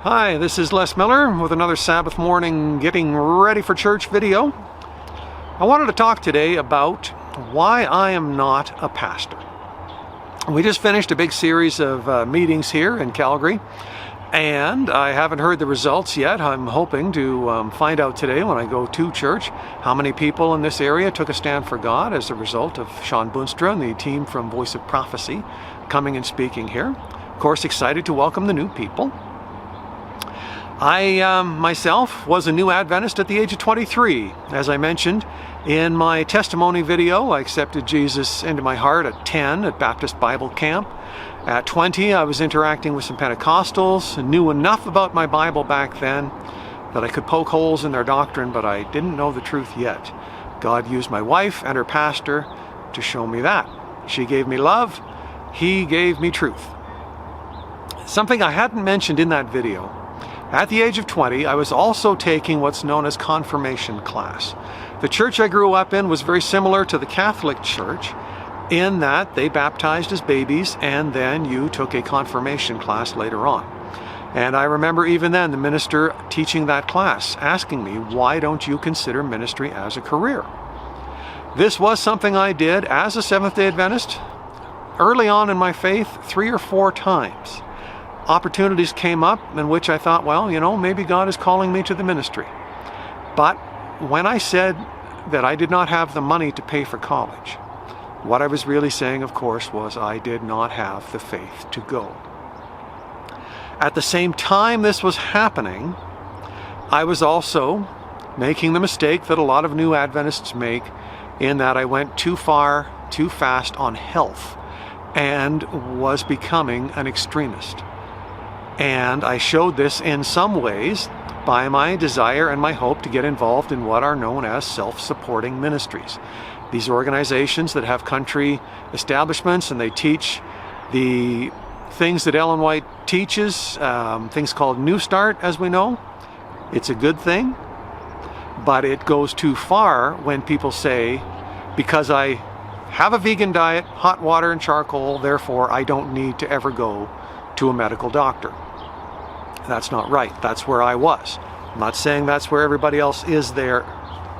Hi, this is Les Miller with another Sabbath morning getting ready for church video. I wanted to talk today about why I am not a pastor. We just finished a big series of meetings here in Calgary, and I haven't heard the results yet. I'm hoping to find out today when I go to church how many people in this area took a stand for God as a result of Sean Boonstra and the team from Voice of Prophecy coming and speaking here. Of course, excited to welcome the new people. I myself was a new Adventist at the age of 23. As I mentioned in my testimony video, I accepted Jesus into my heart at 10 at Baptist Bible Camp. At 20, I was interacting with some Pentecostals and knew enough about my Bible back then that I could poke holes in their doctrine, but I didn't know the truth yet. God used my wife and her pastor to show me that. She gave me love, he gave me truth. Something I hadn't mentioned in that video. At the age of 20, I was also taking what's known as confirmation class. The church I grew up in was very similar to the Catholic Church in that they baptized as babies and then you took a confirmation class later on. And I remember even then the minister teaching that class asking me, why don't you consider ministry as a career? This was something I did as a Seventh-day Adventist early on in my faith 3 or 4 times. Opportunities came up in which I thought, well, maybe God is calling me to the ministry. But when I said that I did not have the money to pay for college, what I was really saying, of course, was I did not have the faith to go. At the same time this was happening, I was also making the mistake that a lot of new Adventists make in that I went too far, too fast on health and was becoming an extremist. And I showed this in some ways by my desire and my hope to get involved in what are known as self-supporting ministries. These organizations that have country establishments and they teach the things that Ellen White teaches, things called New Start, as we know. It's a good thing, but it goes too far when people say, because I have a vegan diet, hot water and charcoal, therefore I don't need to ever go to a medical doctor. That's not right. That's where I was. I'm not saying that's where everybody else is there.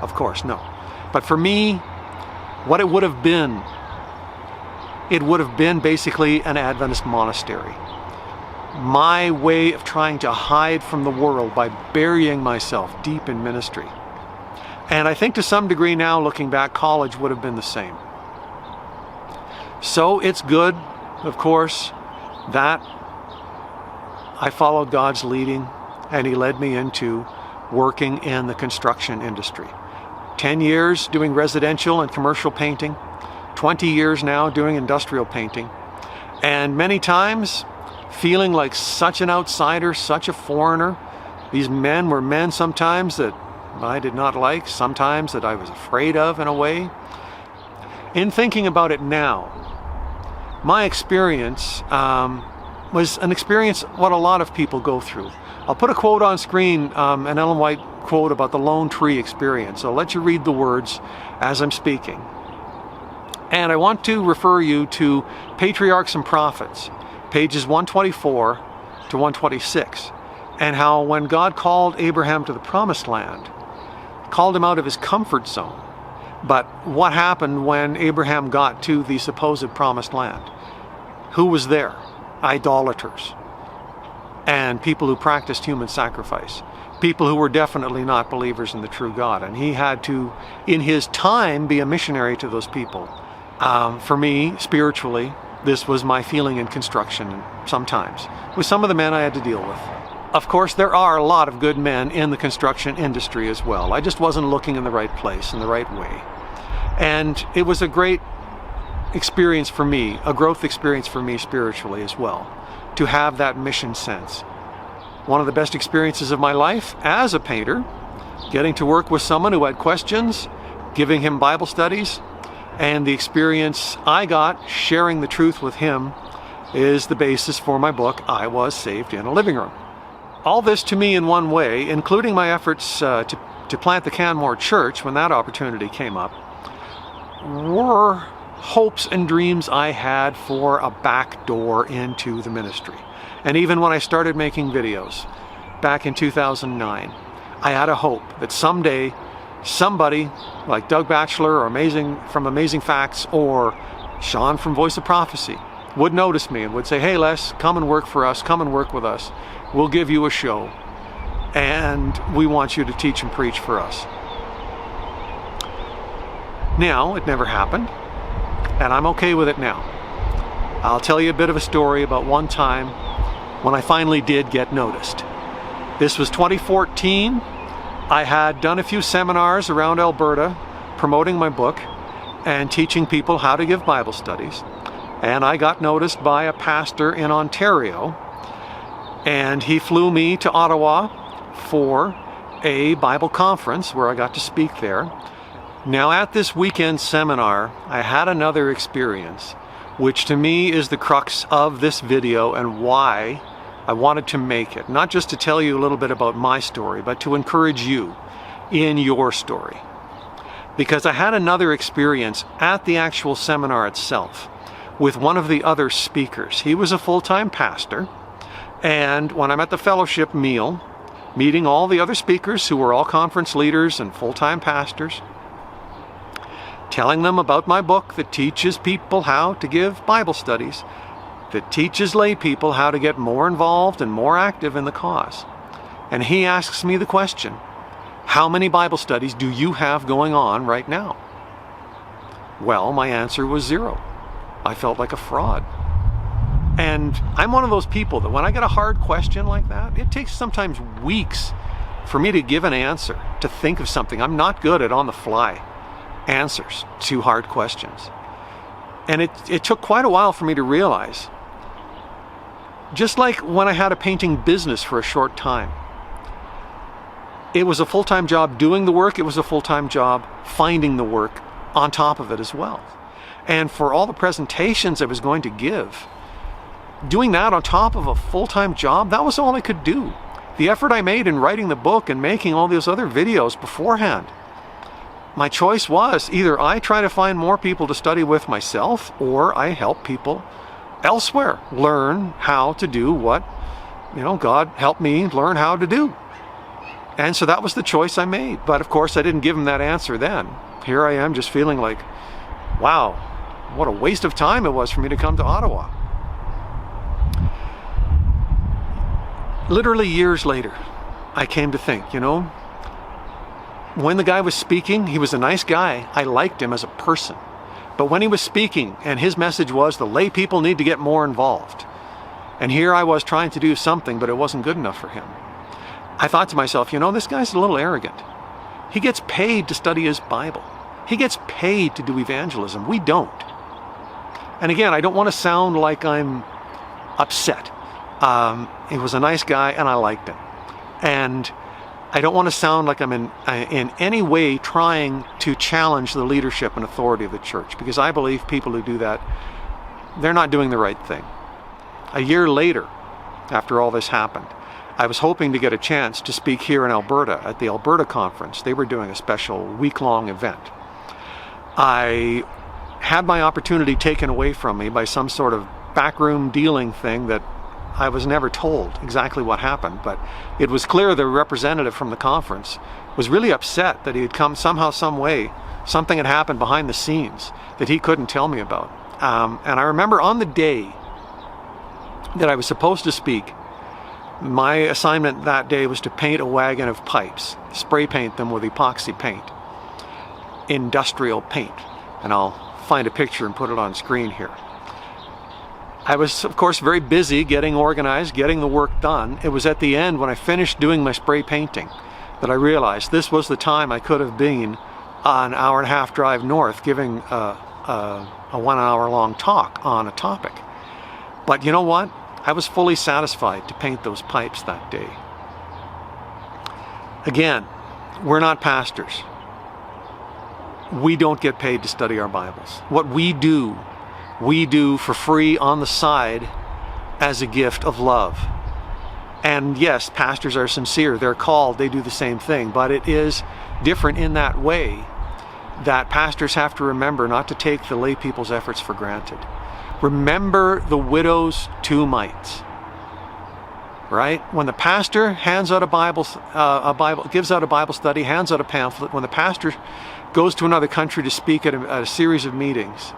Of course, no. But for me, what it would have been basically an Adventist monastery. My way of trying to hide from the world by burying myself deep in ministry. And I think to some degree now, looking back, college would have been the same. So it's good, of course, that I followed God's leading and he led me into working in the construction industry. 10 years doing residential and commercial painting, 20 years now doing industrial painting, and many times feeling like such an outsider, such a foreigner. These men were men sometimes that I did not like, sometimes that I was afraid of in a way. In thinking about it now, my experience was an experience what a lot of people go through. I'll put a quote on screen, an Ellen White quote about the lone tree experience. I'll let you read the words as I'm speaking. And I want to refer you to Patriarchs and Prophets, pages 124 to 126, and how when God called Abraham to the Promised Land, called him out of his comfort zone. But what happened when Abraham got to the supposed Promised Land? Who was there? Idolaters and people who practiced human sacrifice, people who were definitely not believers in the true God, and he had to, in his time, be a missionary to those people. For me, spiritually, this was my feeling in construction sometimes, with some of the men I had to deal with. Of course, there are a lot of good men in the construction industry as well. I just wasn't looking in the right place, in the right way. And it was a great experience for me, a growth experience for me spiritually as well, to have that mission sense. One of the best experiences of my life as a painter, getting to work with someone who had questions, giving him Bible studies, and the experience I got sharing the truth with him is the basis for my book, I Was Saved in a Living Room. All this to me in one way, including my efforts to plant the Canmore Church when that opportunity came up, were hopes and dreams I had for a back door into the ministry. And even when I started making videos, back in 2009. I had a hope that someday somebody like Doug Batchelor or Amazing Facts or Sean from Voice of Prophecy would notice me and would say, "Hey Les, come and work for us, come and work with us. We'll give you a show and we want you to teach and preach for us." Now, it never happened, and I'm okay with it now. I'll tell you a bit of a story about one time when I finally did get noticed. This was 2014. I had done a few seminars around Alberta promoting my book and teaching people how to give Bible studies. And I got noticed by a pastor in Ontario, and he flew me to Ottawa for a Bible conference where I got to speak there. Now, at this weekend seminar, I had another experience, which to me is the crux of this video and why I wanted to make it. Not just to tell you a little bit about my story, but to encourage you in your story. Because I had another experience at the actual seminar itself with one of the other speakers. He was a full-time pastor, and when I'm at the fellowship meal, meeting all the other speakers who were all conference leaders and full-time pastors, telling them about my book that teaches people how to give Bible studies, that teaches lay people how to get more involved and more active in the cause. And he asks me the question, "How many Bible studies do you have going on right now?" Well, my answer was 0. I felt like a fraud. And I'm one of those people that when I get a hard question like that, it takes sometimes weeks for me to give an answer, to think of something. I'm not good at on-the-fly answers to hard questions. And it took quite a while for me to realize, just like when I had a painting business for a short time, it was a full-time job doing the work, it was a full-time job finding the work on top of it as well. And for all the presentations I was going to give, doing that on top of a full-time job, that was all I could do. The effort I made in writing the book and making all those other videos beforehand, my choice was either I try to find more people to study with myself, or I help people elsewhere learn how to do what, God helped me learn how to do. And so that was the choice I made. But of course, I didn't give him that answer then. Here I am just feeling like, wow, what a waste of time it was for me to come to Ottawa. Literally years later, I came to think, when the guy was speaking, he was a nice guy. I liked him as a person. But when he was speaking, and his message was the lay people need to get more involved, and here I was trying to do something, but it wasn't good enough for him, I thought to myself, this guy's a little arrogant. He gets paid to study his Bible. He gets paid to do evangelism. We don't. And again, I don't want to sound like I'm upset. He was a nice guy, and I liked him. And I don't want to sound like I'm in any way trying to challenge the leadership and authority of the church, because I believe people who do that, they're not doing the right thing. A year later, after all this happened, I was hoping to get a chance to speak here in Alberta at the Alberta conference. They were doing a special week-long event. I had my opportunity taken away from me by some sort of backroom dealing thing that I was never told exactly what happened, but it was clear the representative from the conference was really upset that he had come somehow, some way, something had happened behind the scenes that he couldn't tell me about. And I remember on the day that I was supposed to speak, my assignment that day was to paint a wagon of pipes, spray paint them with epoxy paint, industrial paint. And I'll find a picture and put it on screen here. I was, of course, very busy getting organized, getting the work done. It was at the end when I finished doing my spray painting that I realized this was the time I could have been an hour-and-a-half drive north giving a 1 hour long talk on a topic. But you know what? I was fully satisfied to paint those pipes that day. Again, we're not pastors. We don't get paid to study our Bibles. What we do for free on the side as a gift of love. And yes, pastors are sincere. They're called. They do the same thing. But it is different in that way that pastors have to remember not to take the lay people's efforts for granted. Remember the widow's 2 mites. right? When the pastor hands out gives out a Bible study, hands out a pamphlet, when the pastor goes to another country to speak at a series of meetings,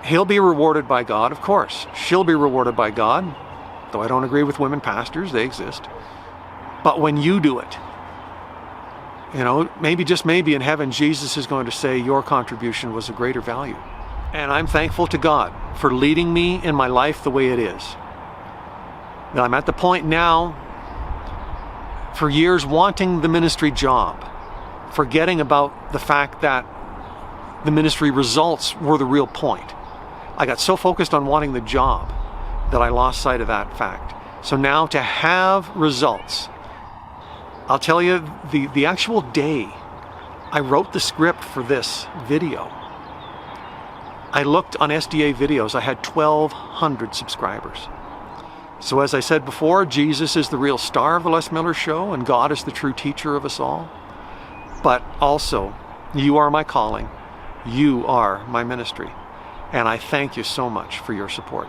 he'll be rewarded by God, of course. She'll be rewarded by God, though I don't agree with women pastors, they exist. But when you do it, maybe, just maybe, in heaven, Jesus is going to say your contribution was of greater value. And I'm thankful to God for leading me in my life the way it is. Now, I'm at the point now, for years, wanting the ministry job, forgetting about the fact that the ministry results were the real point. I got so focused on wanting the job that I lost sight of that fact. So now to have results, I'll tell you, the actual day I wrote the script for this video, I looked on SDA Videos, I had 1,200 subscribers. So as I said before, Jesus is the real star of the Les Miller Show, and God is the true teacher of us all. But also, you are my calling, you are my ministry, and I thank you so much for your support.